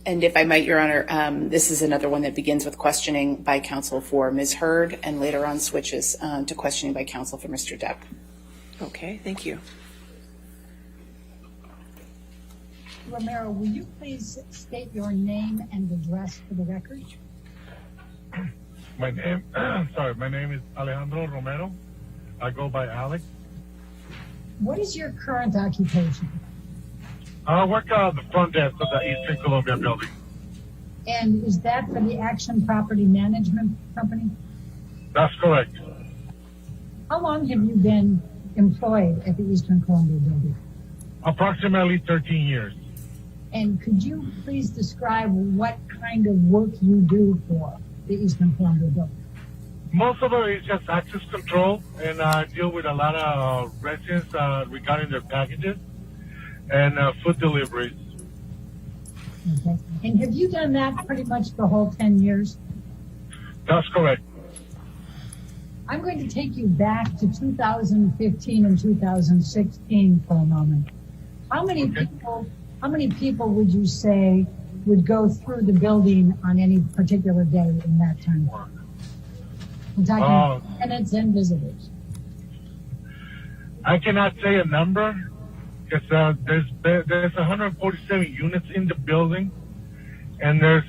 And if I might, Your Honor, this is another one that begins with questioning by counsel for Ms. Heard and later on switches to questioning by counsel for Mr. Depp. Okay, thank you. Romero, will you please state your name and address for the record? My name is Alejandro Romero. I go by Alex. What is your current occupation? I work at the front desk of the Eastern Columbia building. And is that for the Action Property Management Company? That's correct. How long have you been employed at the Eastern Columbia building? Approximately 13 years. And could you please describe what kind of work you do for the Eastern Columbia building? Most of it is just access control, and I deal with a lot of residents regarding their packages and food deliveries. Okay. And have you done that pretty much the whole 10 years? That's correct. I'm going to take you back to 2015 and 2016 for a moment. How many people would you say would go through the building on any particular day in that time? We're talking tenants and visitors. I cannot say a number because there's 147 units in the building, and there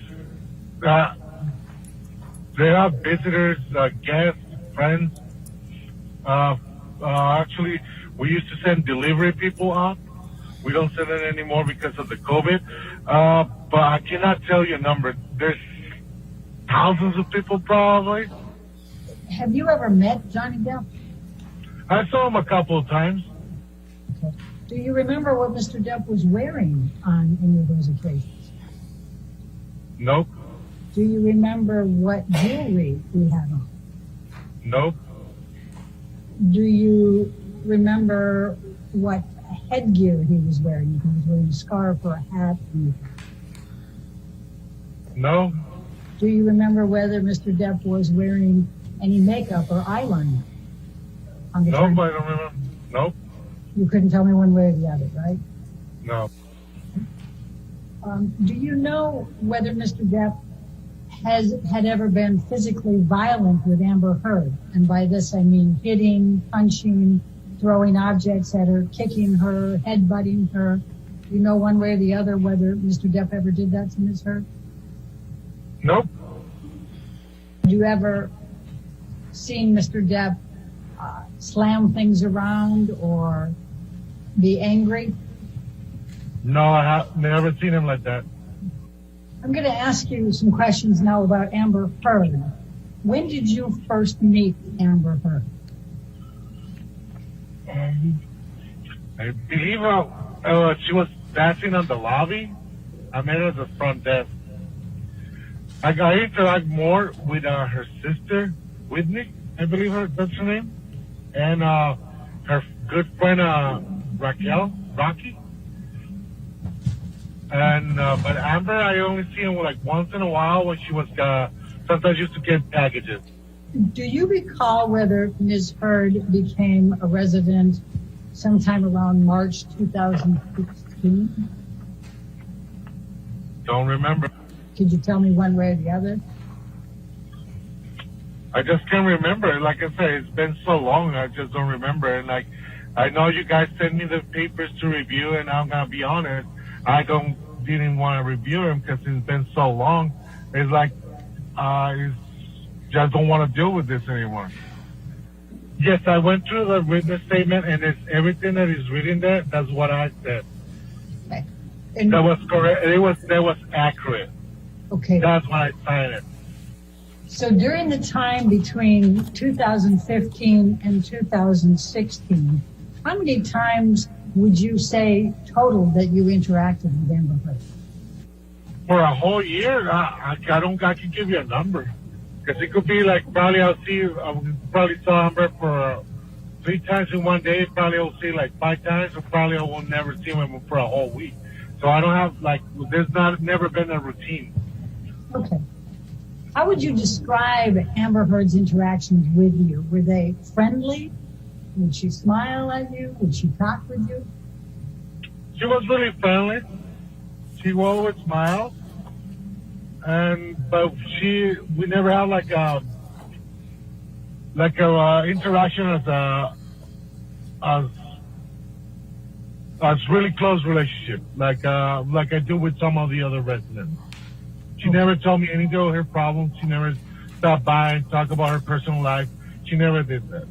are visitors, guests, friends. Actually, we used to send delivery people out. We don't send it anymore because of the COVID. But I cannot tell you a number. There's thousands of people probably. Have you ever met Johnny Depp? I saw him a couple of times. Okay. Do you remember what Mr. Depp was wearing on any of those occasions? Nope. Do you remember what jewelry he had on? Nope. Do you remember what headgear he was wearing? If he was wearing a scarf or a hat? No. Do you remember whether Mr. Depp was wearing any makeup or eyeliner? Nope, I don't remember. Nope. You couldn't tell me one way or the other, right? No. Do you know whether Mr. Depp had ever been physically violent with Amber Heard? And by this I mean hitting, punching, throwing objects at her, kicking her, headbutting her. Do you know one way or the other whether Mr. Depp ever did that to Ms. Heard? Nope. Have you ever seen Mr. Depp slam things around or be angry? No, I have never seen him like that. I'm going to ask you some questions now about Amber Heard. When did you first meet Amber Heard? I believe she was dancing on the lobby. I met her at the front desk. I interact more with her sister, Whitney, I believe that's her name, and her good friend, Rocky. And but Amber, I only see him like once in a while when she was sometimes used to get packages. Do you recall whether Ms. Heard became a resident sometime around March 2016? Don't remember. Could you tell me one way or the other? I just can't remember. Like I said, it's been so long, I just don't remember. And like, I know you guys sent me the papers to review, and I'm gonna be honest, I didn't want to review them because it's been so long. It's like, just don't want to deal with this anymore. Yes, I went through the witness statement, and it's everything that is written there. That's what I said. Okay. That was correct. That was accurate. Okay. That's why I signed it. So during the time between 2015 and 2016, how many times would you say total that you interacted with Amber Heard? For a whole year, I can give you a number. Because it could be like, probably I probably saw Amber for 3 times in one day. Probably I'll see like 5 times, or probably I will never see him for a whole week. So I don't have there's never been a routine. Okay. How would you describe Amber Heard's interactions with you? Were they friendly? Would she smile at you? Would she talk with you? She was really friendly. She always smiled. but we never had like a interaction as really close relationship, like I do with some of the other residents. She never told me anything of her problems. She never stopped by and talked about her personal life. She never did that.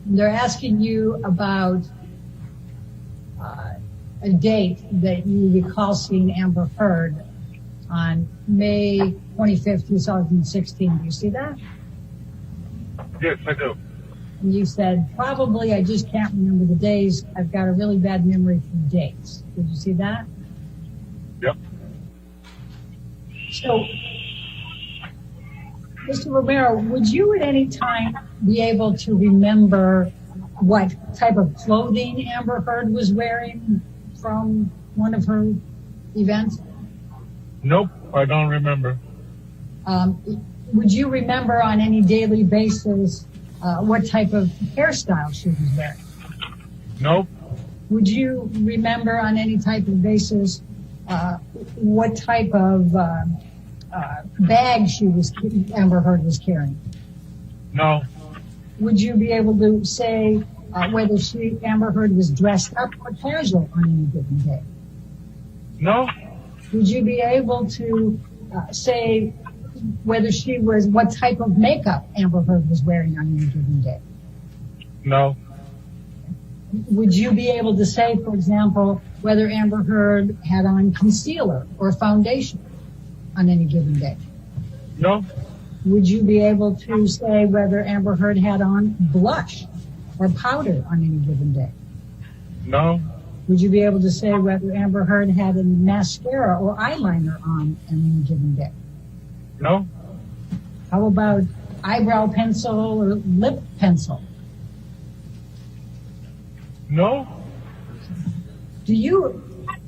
They're asking you about a date that you recall seeing Amber Heard on May 25th, 2016. Do you see that? Yes, I do. And you said, probably I just can't remember the days. I've got a really bad memory for dates. Did you see that? Yep. So, Mr. Romero, would you at any time be able to remember what type of clothing Amber Heard was wearing from one of her events? Nope, I don't remember. Would you remember on any daily basis what type of hairstyle she was wearing? Nope. Would you remember on any type of basis what type of bag Amber Heard was carrying? No. Would you be able to say whether Amber Heard was dressed up or casual on any given day? No. Would you be able to say whether what type of makeup Amber Heard was wearing on any given day? No. Would you be able to say, for example, whether Amber Heard had on concealer or foundation on any given day? No. Would you be able to say whether Amber Heard had on blush or powder on any given day? No. Would you be able to say whether Amber Heard had a mascara or eyeliner on any given day? No. How about eyebrow pencil or lip pencil? No. Do you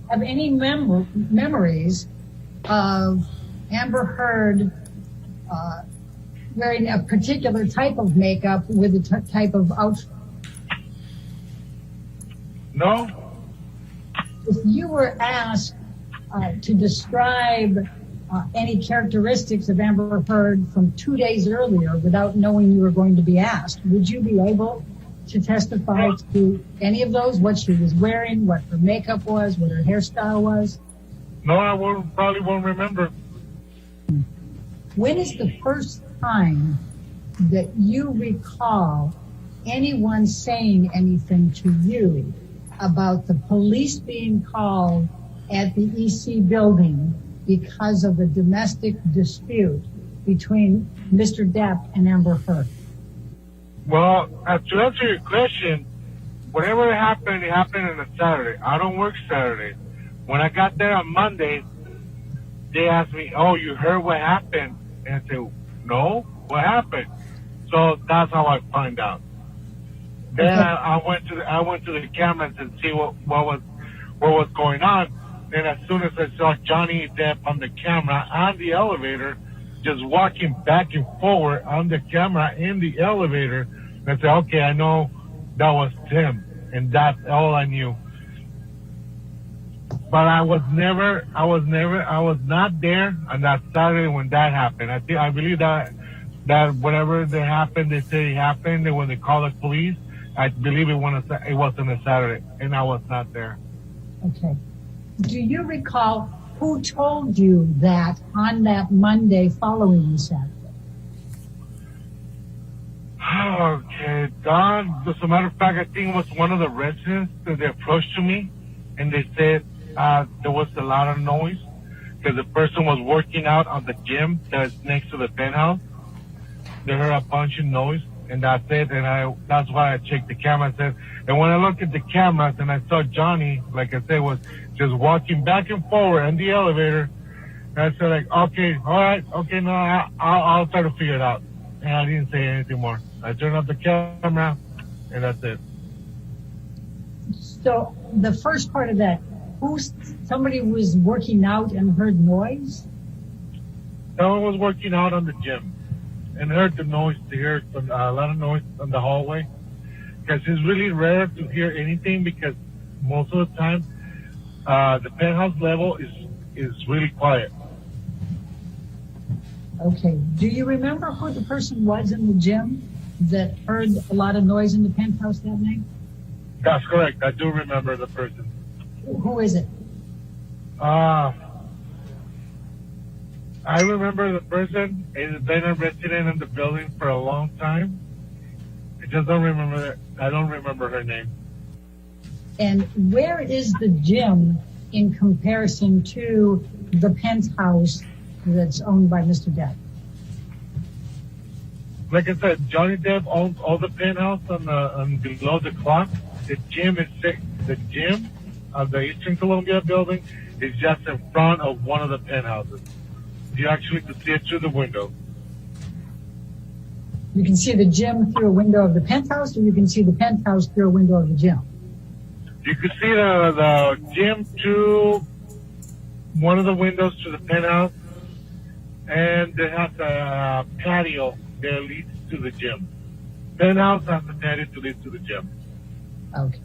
have any memories of Amber Heard wearing a particular type of makeup with a type of outfit? No. If you were asked to describe any characteristics of Amber Heard from 2 days earlier without knowing you were going to be asked, would you be able to testify to any of those? What she was wearing, what her makeup was, what her hairstyle was? No, I probably won't remember. When is the first time that you recall anyone saying anything to you about the police being called at the EC building because of a domestic dispute between Mr. Depp and Amber Heard? Well, to answer your question, whatever happened, it happened on a Saturday. I don't work Saturday. When I got there on Monday, they asked me, "Oh, you heard what happened?" And I said, "No, what happened?" So that's how I find out. Then I went to the cameras and see what was going on. And as soon as I saw Johnny Depp on the camera on the elevator, just walking back and forward on the camera in the elevator, I said, "Okay, I know that was Tim," and that's all I knew. But I was not there on that Saturday when that happened. I believe that whatever that happened, they say it happened, and when they call the police, I believe it was on a Saturday, and I was not there. Okay. Do you recall who told you that on that Monday following the Saturday? Okay, Don, as a matter of fact, I think it was one of the residents that they approached to me, and they said there was a lot of noise because the person was working out on the gym that's next to the penthouse. They heard a bunch of noise, and that's it. And that's why I checked the camera. And when I looked at the cameras and I saw Johnny, like I said, was just walking back and forward in the elevator. And I said, like, okay, all right, okay, no, I'll try to figure it out. And I didn't say anything more. I turned off the camera, and that's it. So the first part of that, somebody was working out and heard noise? Someone was working out on the gym and heard the noise. They heard a lot of noise on the hallway. Because it's really rare to hear anything because most of the time the penthouse level is really quiet. Okay. Do you remember who the person was in the gym that heard a lot of noise in the penthouse that night? That's correct. I do remember the person. Who is it? I remember the person. He's been a resident in the building for a long time. I just don't remember. I don't remember her name. And where is the gym in comparison to the penthouse that's owned by Mr. Depp? Like I said, Johnny Depp owns all the penthouse on below the clock. The gym of the Eastern Columbia building is just in front of one of the penthouses. You actually can see it through the window. You can see the gym through a window of the penthouse, or you can see the penthouse through a window of the gym? You could see the gym through one of the windows to the penthouse, and it has a patio that leads to the gym. Penthouse has a patio to lead to the gym. Okay.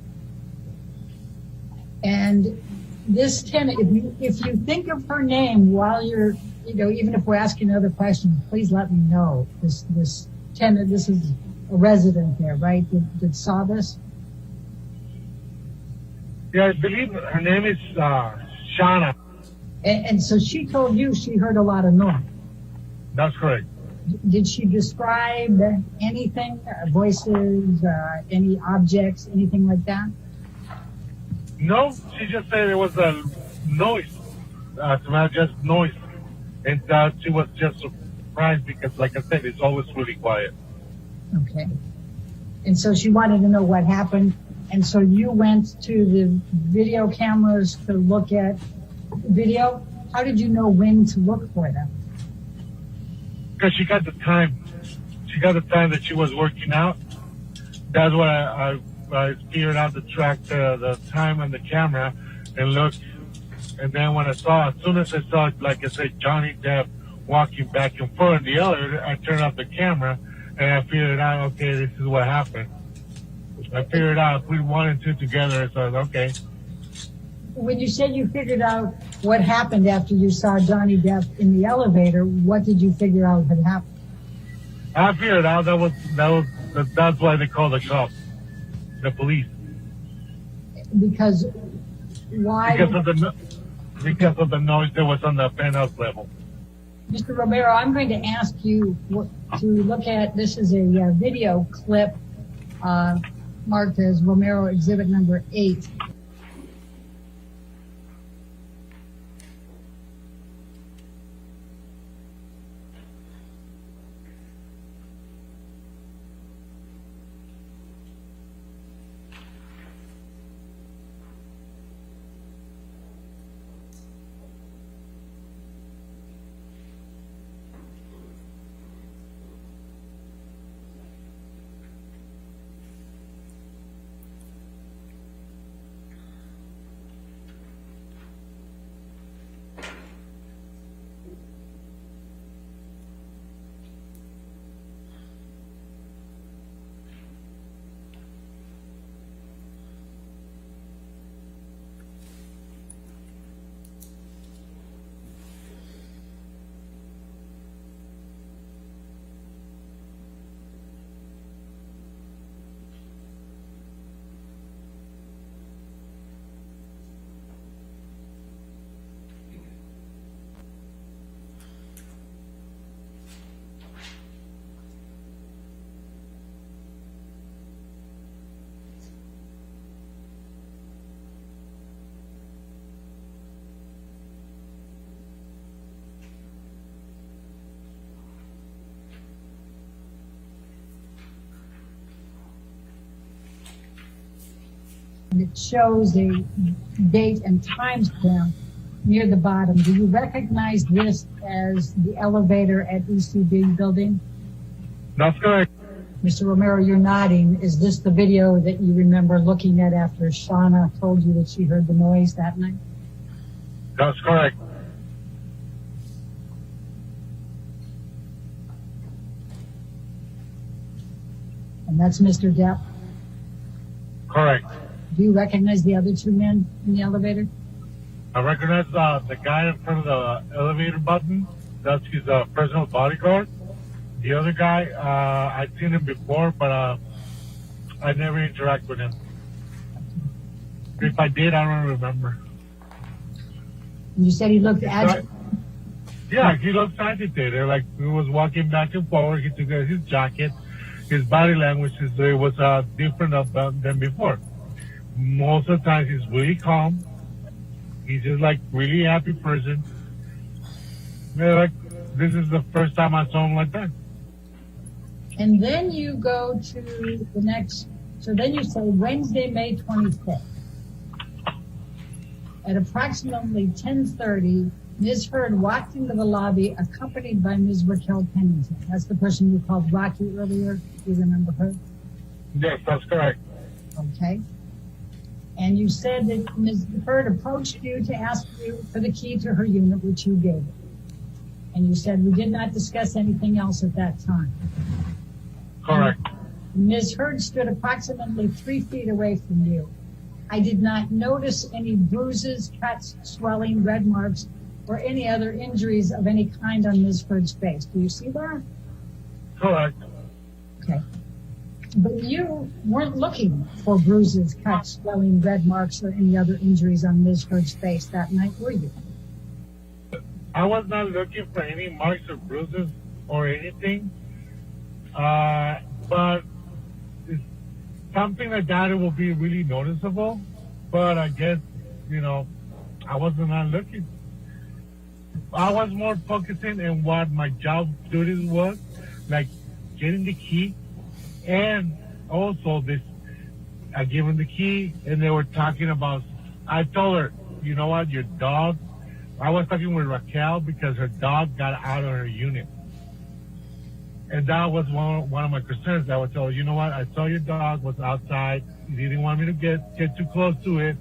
And this tenant, if you think of her name while you're, even if we're asking other questions, please let me know. This tenant, this is a resident there, right? That saw this? Yeah, I believe her name is Shauna. And so she told you she heard a lot of noise. That's correct. Did she describe anything, voices, any objects, anything like that? No, she just said it was a noise. Just noise. And she was just surprised because, like I said, it's always really quiet. Okay. And so she wanted to know what happened. And so you went to the video cameras to look at video. How did you know when to look for them? Because she got the time. She got the time that she was working out. That's why I figured out to track the time on the camera and look. And then when as soon as I saw, like I said, Johnny Depp walking back and forth in the elevator, I turned off the camera and I figured out, okay, this is what happened. I figured out if we one and two together, so I was okay. When you said you figured out what happened after you saw Johnny Depp in the elevator, what did you figure out had happened? I figured out that's why they call the cops, the police. Because why? Because of the noise that was on the penthouse level. Mr. Romero, I'm going to ask you to look at, this is a video clip marked as Romero Exhibit Number 8. And it shows a date and timestamp near the bottom. Do you recognize this as the elevator at ECB building? That's correct. Mr. Romero, you're nodding. Is this the video that you remember looking at after Shauna told you that she heard the noise that night? That's correct. And that's Mr. Depp? Correct. Do you recognize the other two men in the elevator? I recognize the guy in front of the elevator button that's his personal bodyguard. The other guy, I've seen him before, but I never interact with him. If I did, I don't remember. You said he looked agitated. Yeah, he looked agitated. Like he was walking back and forward. He took his jacket. His body language was different than before. Most of the times he's really calm. He's just like really happy person. Yeah, like this is the first time I saw him like that. And then you go to the next, so then you say Wednesday, May 25th. At approximately 10:30, Ms. Heard walked into the lobby accompanied by Ms. Raquel Pennington. That's the person you called Rocky earlier. Do you remember her? Yes, that's correct. Okay. And you said that Ms. Heard approached you to ask you for the key to her unit, which you gave her. And you said we did not discuss anything else at that time. Correct. Ms. Heard stood approximately 3 feet away from you. I did not notice any bruises, cuts, swelling, red marks, or any other injuries of any kind on Ms. Heard's face. Do you see that? Correct. Okay. But you weren't looking for bruises, cuts, swelling, red marks, or any other injuries on Ms. Heard's face that night, were you? I was not looking for any marks or bruises or anything. But it's something like that, it will be really noticeable. But I guess, I wasn't not looking. I was more focusing on what my job duties was, like getting the key. And also this, I gave them the key and they were talking about, I told her, you know what, your dog, I was talking with Raquel because her dog got out of her unit. And that was one of my concerns. I would tell her, you know what, I saw your dog was outside. You didn't want me to get too close to it.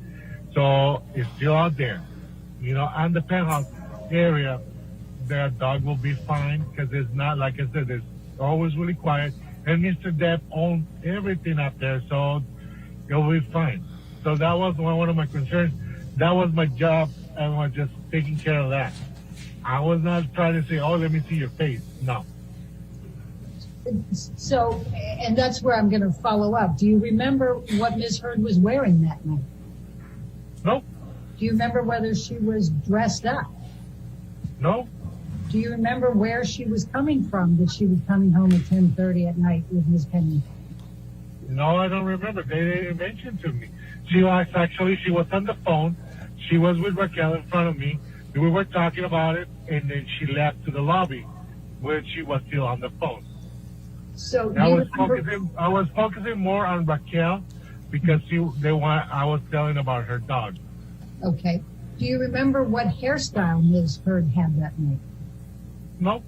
So it's still out there. On the penthouse area, the dog will be fine because it's not, like I said, it's always really quiet. And Mr. Depp owns everything up there, so it'll be fine. So that was one of my concerns. That was my job, and I was just taking care of that. I was not trying to say, oh, let me see your face. No. So, and that's where I'm going to follow up. Do you remember what Ms. Heard was wearing that night? No. Do you remember whether she was dressed up? No. Do you remember where she was coming from, that she was coming home at 10:30 at night with Ms. Pennington? No, I don't remember. They didn't mention to me. She was on the phone. She was with Raquel in front of me. We were talking about it, and then she left to the lobby where she was still on the phone. So I was focusing more on Raquel because I was telling about her dog. Okay. Do you remember what hairstyle Ms. Heard had that night? No.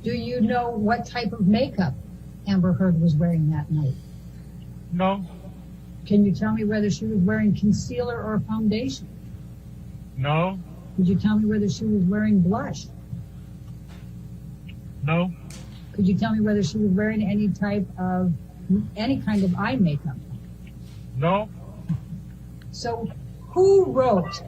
Do you know what type of makeup Amber Heard was wearing that night? No. Can you tell me whether she was wearing concealer or foundation? No. Could you tell me whether she was wearing blush? No. Could you tell me whether she was wearing any kind of eye makeup? No. So who wrote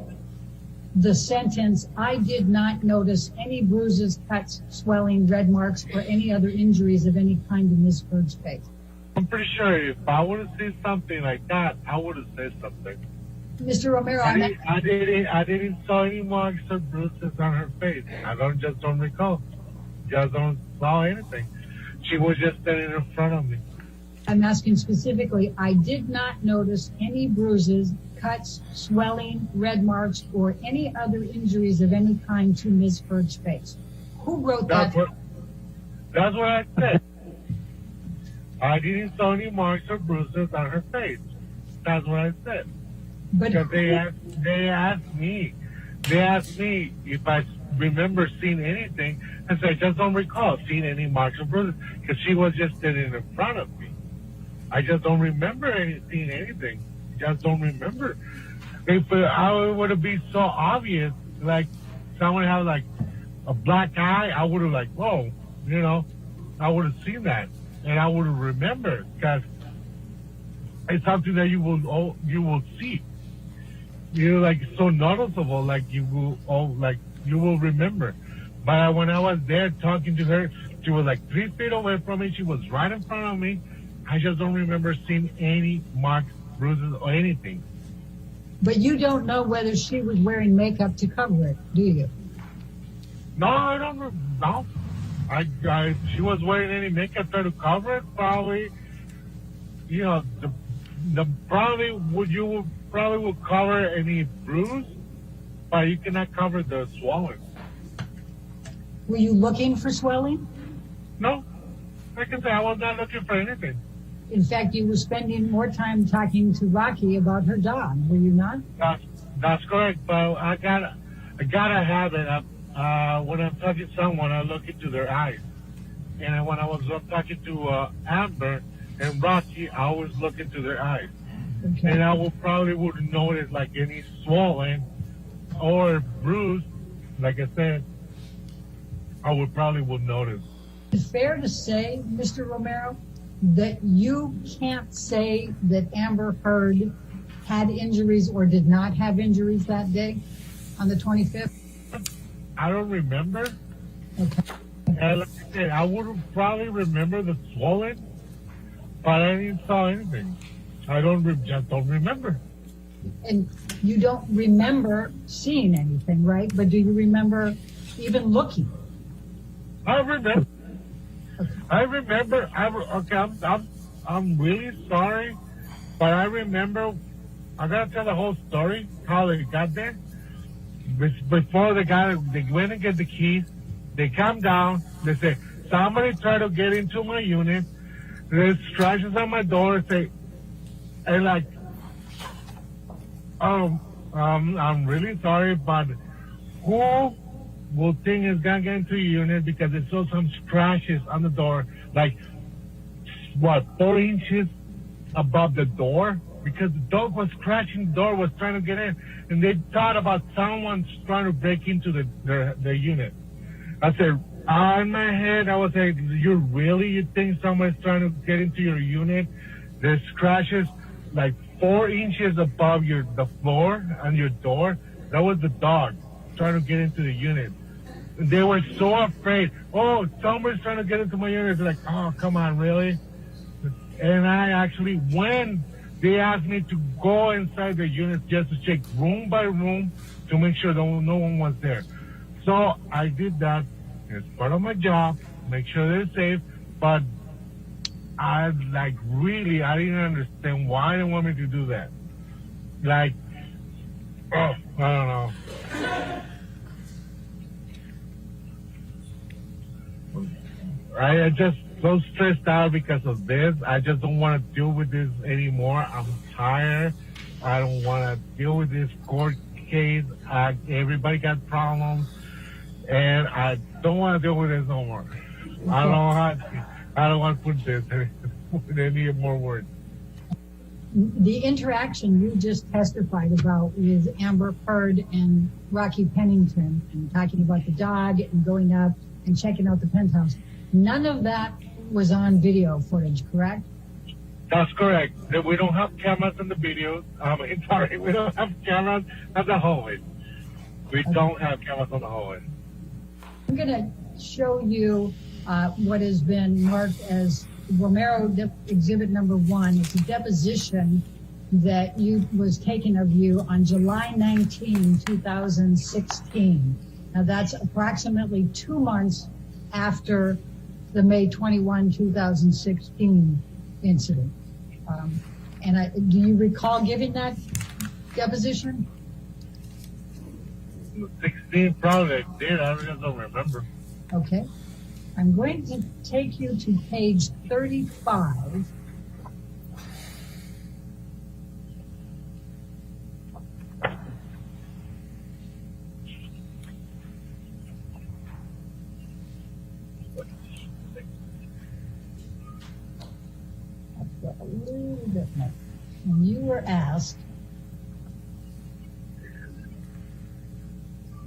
the sentence, I did not notice any bruises, cuts, swelling, red marks, or any other injuries of any kind in Ms. Heard's face? I'm pretty sure if I would have seen something like that, I would have said something. Mr. Romero, I didn't saw any marks or bruises on her face. I don't recall. Just don't saw anything. She was just standing in front of me. I'm asking specifically, I did not notice any bruises, cuts, swelling, red marks, or any other injuries of any kind to Ms. Heard's face. Who wrote that? That's what I said. I didn't saw any marks or bruises on her face. That's what I said. But Because they asked me if I remember seeing anything. I said, I just don't recall seeing any marks or bruises because she was just sitting in front of me. I just don't remember seeing anything. Just don't remember. If it would have been so obvious, like someone had like a black eye, I would have like, whoa, I would have seen that and I would have remembered because it's something that you will see. Like so noticeable, like you will remember. But when I was there talking to her, she was like 3 feet away from me. She was right in front of me. I just don't remember seeing any marks, bruises, or anything. But you don't know whether she was wearing makeup to cover it, do you? No, I don't know. No. She was wearing any makeup to cover it, probably. You know, the probably would cover any bruise, but you cannot cover the swelling. Were you looking for swelling? No, like I said, I was not looking for anything. In fact, you were spending more time talking to Rocky about her dog, were you not? That's correct, but I gotta have it. When I'm talking to someone, I look into their eyes. And when I was talking to Amber and Rocky, I always look into their eyes. Okay. And I wouldn't notice like any swelling or bruise. Like I said, I would notice. Is it fair to say, Mr. Romero, that you can't say that Amber Heard had injuries or did not have injuries that day on the 25th? I don't remember. Okay. And like I said, I would probably remember the swelling, but I didn't saw anything. I just don't remember. And you don't remember seeing anything, right? But do you remember even looking? I remember. I'm really sorry, but I remember. I gotta tell the whole story how they got there. Before they went and get the keys. They come down. They say somebody tried to get into my unit. There's scratches on my door. And like, I'm really sorry, but who will think is gonna get into your unit because they saw some scratches on the door, like 4 inches above the door, because the dog was scratching the door, was trying to get in, and they thought about someone trying to break into their unit. I said, in my head, I was like, you think someone's trying to get into your unit? There's scratches like 4 inches above the floor on your door. That was the dog trying to get into the unit. They were so afraid. Oh, someone's trying to get into my unit. They're like, oh, come on, really? And I actually, when they asked me to go inside the unit just to check room by room to make sure no one was there. So I did that. It's part of my job, make sure they're safe. But I didn't understand why they want me to do that. Like, I don't know. I just so stressed out because of this. I just don't want to deal with this anymore. I'm tired. I don't want to deal with this court case. Everybody got problems. And I don't want to deal with this no more. Okay. I don't want to put this with any more words. The interaction you just testified about with Amber Heard and Rocky Pennington, and talking about the dog and going up and checking out the penthouse, none of that was on video footage, correct? That's correct. We don't have cameras in the videos. We don't have cameras at the hallway. We don't have cameras on the hallway. I'm going to show you what has been marked as Romero Exhibit Number 1. It's a deposition that was taken of you on July 19, 2016. Now that's approximately 2 months after the May 21, 2016 incident. Do you recall giving that deposition? 16, probably I did. I just don't remember. Okay. I'm going to take you to page 35. I've got a little bit more. When you were asked,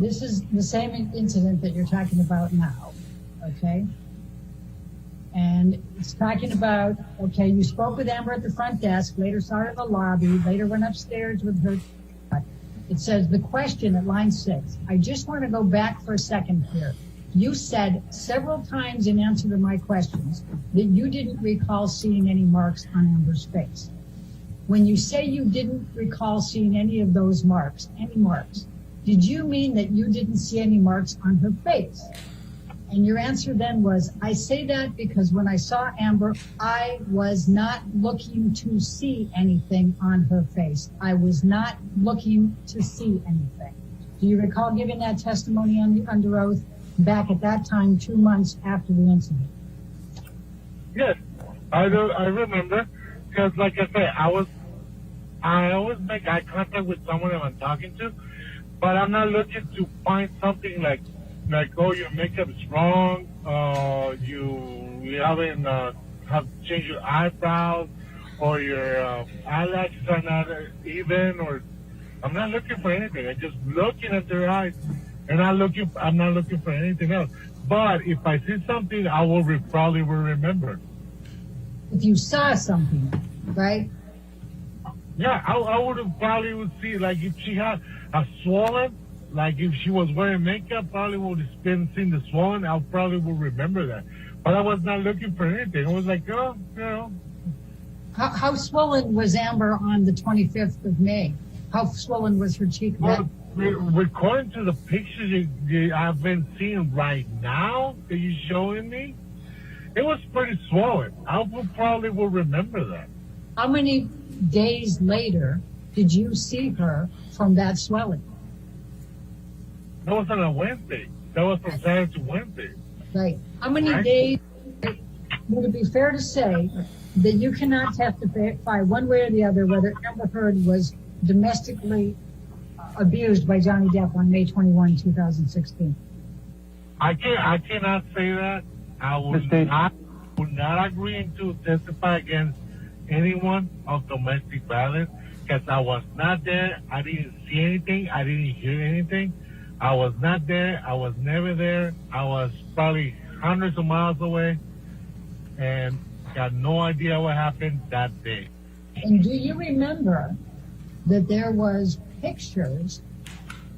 this is the same incident that you're talking about now, okay? And it's talking about, okay, you spoke with Amber at the front desk, later saw her in the lobby, later went upstairs with her. It says the question at line 6, I just want to go back for a second here. You said several times in answer to my questions that you didn't recall seeing any marks on Amber's face. When you say you didn't recall seeing any of those marks, did you mean that you didn't see any marks on her face? And your answer then was, I say that because when I saw Amber, I was not looking to see anything on her face. I was not looking to see anything. Do you recall giving that testimony under oath back at that time, 2 months after the incident? Yes, I remember, because like I said, I always make eye contact with someone that I'm talking to, but I'm not looking to find something like, oh, your makeup is wrong, you haven't have changed your eyebrows, or your eyelashes are not even, or I'm not looking for anything. I'm just looking at their eyes, and I'm not looking for anything else. But if I see something, I will probably will remember. If you saw something, right? Yeah, I would probably see, like, if she had a swollen, like if she was wearing makeup, probably would have been seeing the swollen. I probably would remember that. But I was not looking for anything. I was like, oh, you know. How swollen was Amber on the 25th of May? How swollen was her cheek then? Well, according to the pictures I've been seeing right now that you're showing me, it was pretty swollen. I probably will remember that. How many days later did you see her from that swelling? That was on a Wednesday. That was from Saturday to Wednesday. Right. How many days would it be fair to say that you cannot testify one way or the other whether Amber Heard was domestically abused by Johnny Depp on May 21, 2016? I cannot say that. I would not agree to testify against anyone of domestic violence because I was not there. I didn't see anything. I didn't hear anything. I was not there. I was never there. I was probably hundreds of miles away and got no idea what happened that day. And do you remember that there was pictures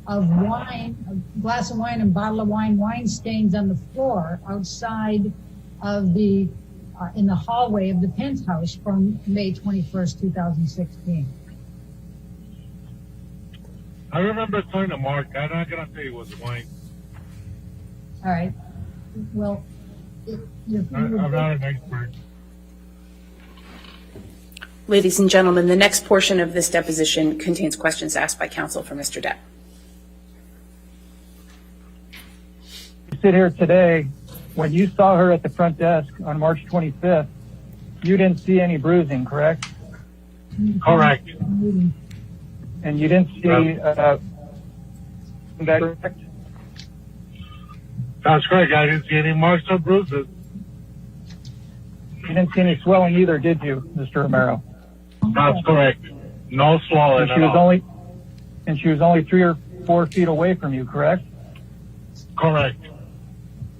of wine, a glass of wine and bottle of wine stains on the floor outside of the, in the hallway of the penthouse from May 21st, 2016? I remember telling to Mark, I'm not going to say it was wine. All right. Well, I'm not an expert. Ladies and gentlemen, the next portion of this deposition contains questions asked by counsel for Mr. Depp. You sit here today, when you saw her at the front desk on March 25th, you didn't see any bruising, correct? Correct. And you didn't see that, correct? That's correct. I didn't see any marks or bruises. You didn't see any swelling either, did you, Mr. Romero? That's correct. No swelling at all. And she was only 3 or 4 feet away from you, correct? Correct.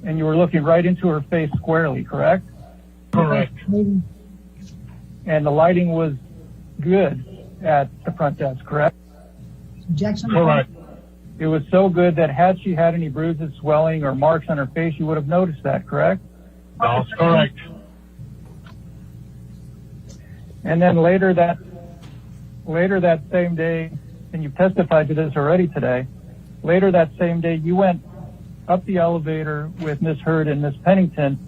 And you were looking right into her face squarely, correct? Correct. And the lighting was good at the front desk, correct? Objection? Correct. It was so good that had she had any bruises, swelling, or marks on her face, you would have noticed that, correct? That's correct. And then later that same day, and you've testified to this already today, later that same day, you went up the elevator with Ms. Heard and Ms. Pennington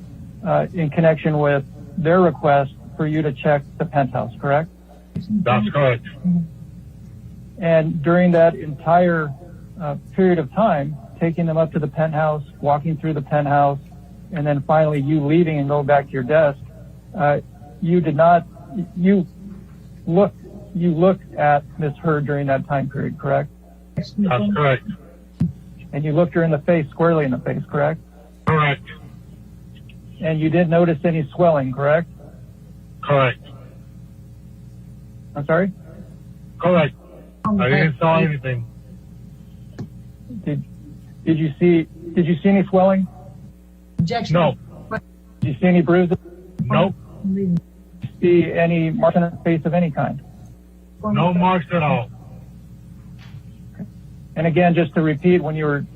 in connection with their request for you to check the penthouse, correct? That's correct. And during that entire period of time, taking them up to the penthouse, walking through the penthouse, and then finally you leaving and going back to your desk, you looked at Ms. Heard during that time period, correct? That's correct. And you looked her in the face, squarely in the face, correct? Correct. And you didn't notice any swelling, correct? Correct. I'm sorry? Correct. I didn't saw anything. Did you see any swelling? Objection? No. Did you see any bruises? Nope. Did you see any marks on her face of any kind? No marks at all. And again, just to repeat, when you were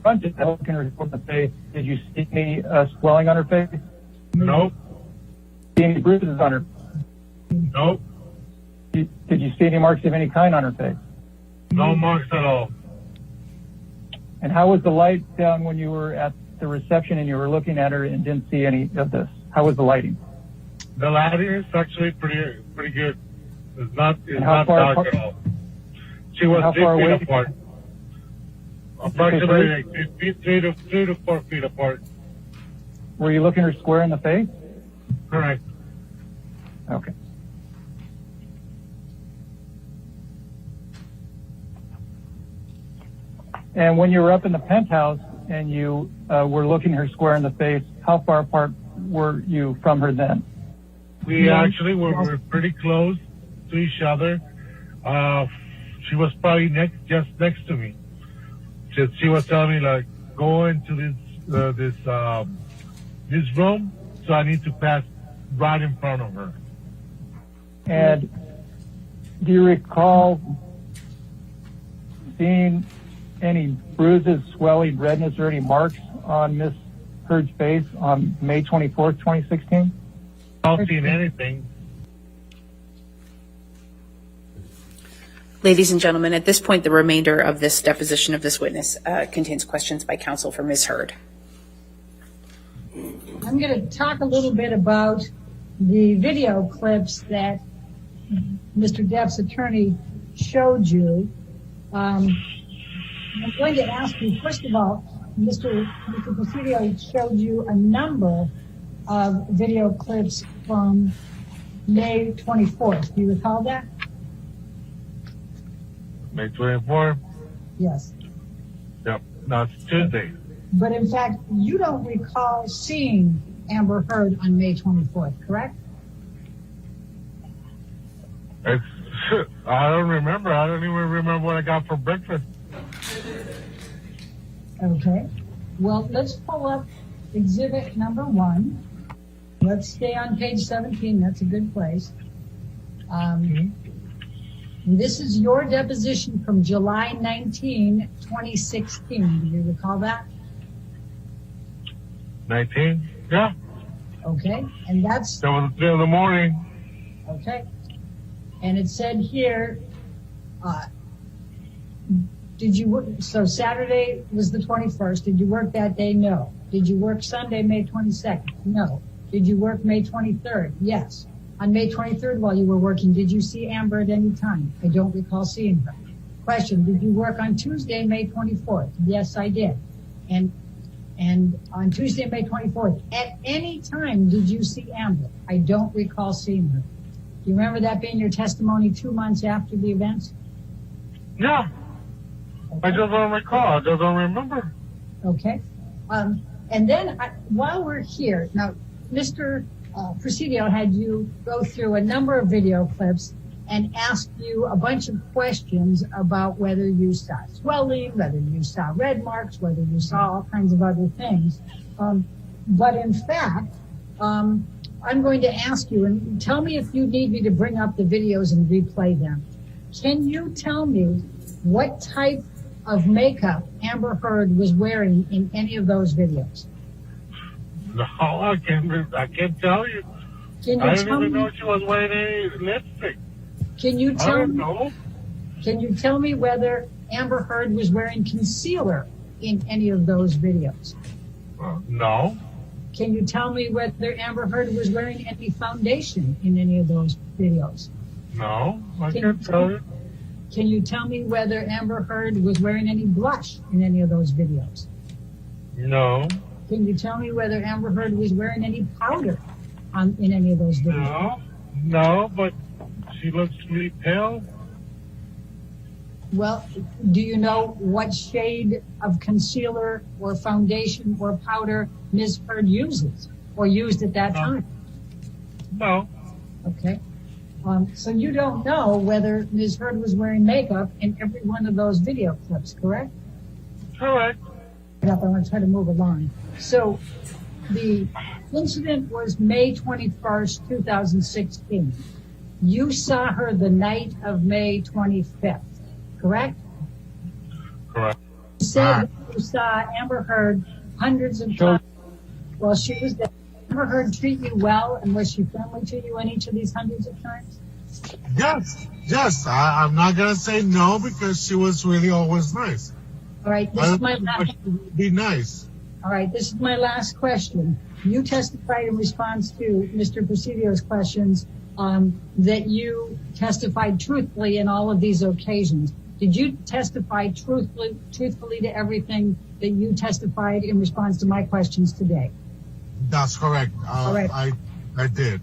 confronted her, looking her in the face, did you see any swelling on her face? Nope. See any bruises on her? Nope. Did you see any marks of any kind on her face? No marks at all. And how was the light down when you were at the reception and you were looking at her and didn't see any of this? How was the lighting? The lighting is actually pretty good. It's not how far dark apart? at all. She was How 6 far feet away? apart. Approximately like 3 to 4 feet apart. Were you looking her square in the face? Correct. Okay. And when you were up in the penthouse and you were looking her square in the face, how far apart were you from her then? We actually were pretty close to each other. She was probably just next to me. She was telling me like, go into this room, so I need to pass right in front of her. And do you recall seeing any bruises, swelling, redness, or any marks on Miss Heard's face on May 24th, 2016? I don't see anything. Ladies and gentlemen, at this point, the remainder of this deposition of this witness contains questions by counsel for Ms. Heard. I'm going to talk a little bit about the video clips that Mr. Depp's attorney showed you. I'm going to ask you, first of all, Mr. Presidio showed you a number of video clips from May 24th. Do you recall that? May 24th? Yes. Yep. No, it's Tuesday. But in fact, you don't recall seeing Amber Heard on May 24th, correct? I don't remember. I don't even remember what I got for breakfast. Okay. Well, let's pull up exhibit number 1. Let's stay on page 17. That's a good place. This is your deposition from July 19, 2016. Do you recall that? 19? Yeah. Okay. And that's, That was 3 in the morning. okay. And it said here, did you work, so Saturday was the 21st. Did you work that day? No. Did you work Sunday, May 22nd? No. Did you work May 23rd? Yes. On May 23rd, while you were working, did you see Amber at any time? I don't recall seeing her. Question, did you work on Tuesday, May 24th? Yes, I did. And on Tuesday, May 24th, at any time did you see Amber? I don't recall seeing her. Do you remember that being your testimony 2 months after the events? Yeah. I just don't recall. I just don't remember. Okay. And then while we're here, now, Mr. Presidio had you go through a number of video clips and ask you a bunch of questions about whether you saw swelling, whether you saw red marks, whether you saw all kinds of other things. But in fact, I'm going to ask you, and tell me if you need me to bring up the videos and replay them. Can you tell me what type of makeup Amber Heard was wearing in any of those videos? No, I can't tell you. Can I you didn't tell even me? know she was wearing any lipstick. Can you I tell don't me? know. Can you tell me whether Amber Heard was wearing concealer in any of those videos? No. Can you tell me whether Amber Heard was wearing any foundation in any of those videos? No, I Can can't you tell you. Can you tell me whether Amber Heard was wearing any blush in any of those videos? No. Can you tell me whether Amber Heard was wearing any powder in any of those videos? No, but she looks really pale. Well, do you know what shade of concealer or foundation or powder Ms. Heard uses or used at that time? No. Okay. So you don't know whether Ms. Heard was wearing makeup in every one of those video clips, correct? Correct. I want to try to move along. So the incident was May 21st, 2016. You saw her the night of May 25th, correct? Correct. You said that you saw Amber Heard hundreds of times while she was there. Did Amber Heard treat you well, and was she friendly to you in each of these hundreds of times? Yes. I'm not gonna say no because she was really always nice. All right, this is my last. Be nice. All right, this is my last question. You testified in response to Mr. Presidio's questions that you testified truthfully in all of these occasions. Did you testify truthfully to everything that you testified in response to my questions today? That's correct. All right. I did.